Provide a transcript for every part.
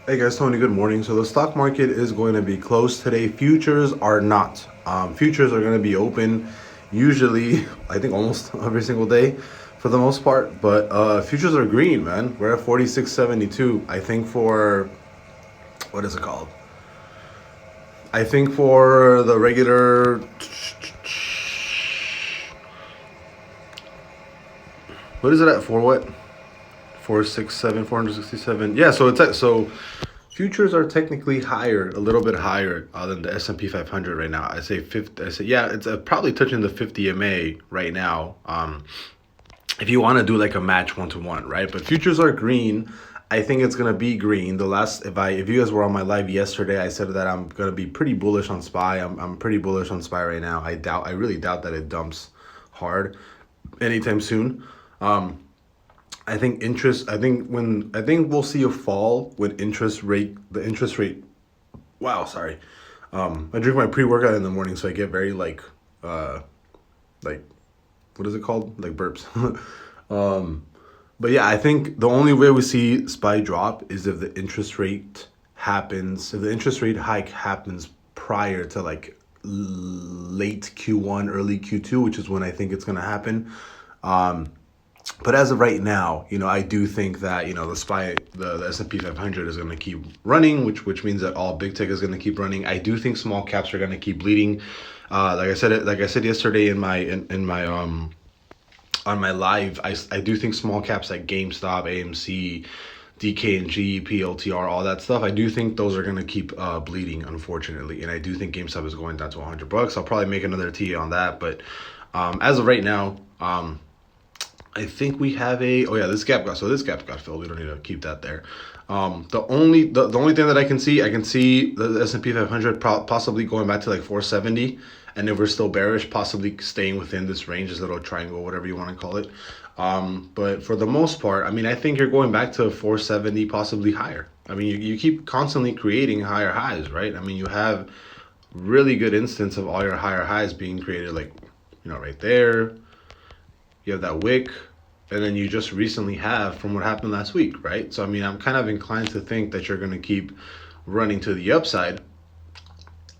Hey guys, Tony, good morning. So the stock market is going to be closed today. Futures are not. Futures are going to be open usually, I think almost every single day for the most part. But futures are green, man. We're at 46.72. I think for, what is it called? I think for the regular, what is it at? For what? 467, 467. Yeah, so it's at, so futures are technically higher, a little bit higher than the S&P 500 right now. I say 50. I say yeah, it's probably touching the 50 MA right now. If you want to do like a match 1-to-1, right? But futures are green. I think it's gonna be green. If you guys were on my live yesterday, I said that I'm gonna be pretty bullish on SPY. I'm pretty bullish on SPY right now. I really doubt that it dumps hard anytime soon. I think we'll see a fall when the interest rate. Wow, sorry. I drink my pre-workout in the morning, so I get very like, what is it called? Like burps. But yeah, I think the only way we see SPY drop is if the interest rate hike happens prior to like late Q1, early Q2, which is when I think it's gonna happen. But as of right now, I do think that, the S&P 500 is going to keep running, which means that all big tech is going to keep running. I do think small caps are going to keep bleeding. Like I said yesterday in my on my live, I do think small caps like GameStop, AMC, DKNG, PLTR, all that stuff, I do think those are going to keep bleeding, unfortunately. And I do think GameStop is going down to $100. I'll probably make another TA on that. But as of right now, I think we have this gap got filled. We don't need to keep that there. The only thing that I can see the S&P 500 possibly going back to like 470, and if we're still bearish, possibly staying within this range, this little triangle, whatever you want to call it. But for the most part, I think you're going back to 470, possibly higher. You keep constantly creating higher highs, right? You have really good instance of all your higher highs being created, like, right there. You have that wick, and then you just recently have from what happened last week, right? So, I'm kind of inclined to think that you're going to keep running to the upside.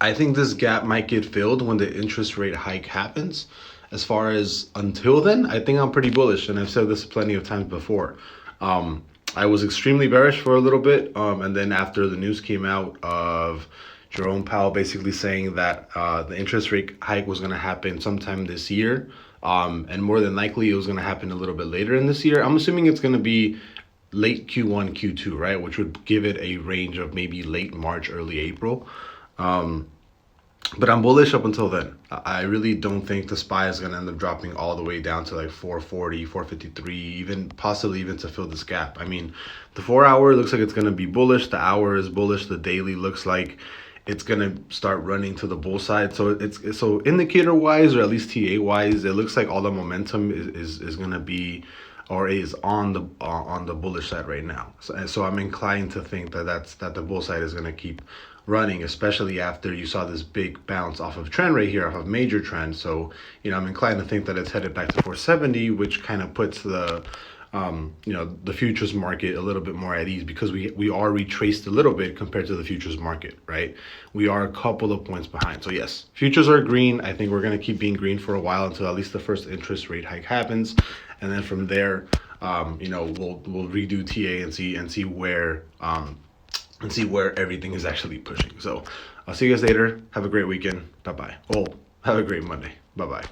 I think this gap might get filled when the interest rate hike happens. As far as until then, I think I'm pretty bullish, and I've said this plenty of times before. I was extremely bearish for a little bit, and then after the news came out of Jerome Powell basically saying that the interest rate hike was going to happen sometime this year, and more than likely it was going to happen a little bit later in this year. I'm assuming it's going to be late Q1, Q2, right? Which would give it a range of maybe late March, early April. But I'm bullish up until then. I really don't think the SPY is going to end up dropping all the way down to like 440, 453, even possibly even to fill this gap. The 4-hour looks like it's going to be bullish. The hour is bullish. The daily looks like it's going to start running to the bull side. So indicator wise, or at least TA wise, it looks like all the momentum is going to be, or is on the bullish side right now. So I'm inclined to think that the bull side is going to keep running, especially after you saw this big bounce off of trend right here, off of major trend. So, I'm inclined to think that it's headed back to 470, which kind of puts the the futures market a little bit more at ease, because we are retraced a little bit compared to the futures market, right? We are a couple of points behind. So yes, futures are green. I think we're going to keep being green for a while until at least the first interest rate hike happens. And then from there, we'll redo TA and see where everything is actually pushing. So I'll see you guys later. Have a great weekend. Bye-bye. Have a great Monday. Bye-bye.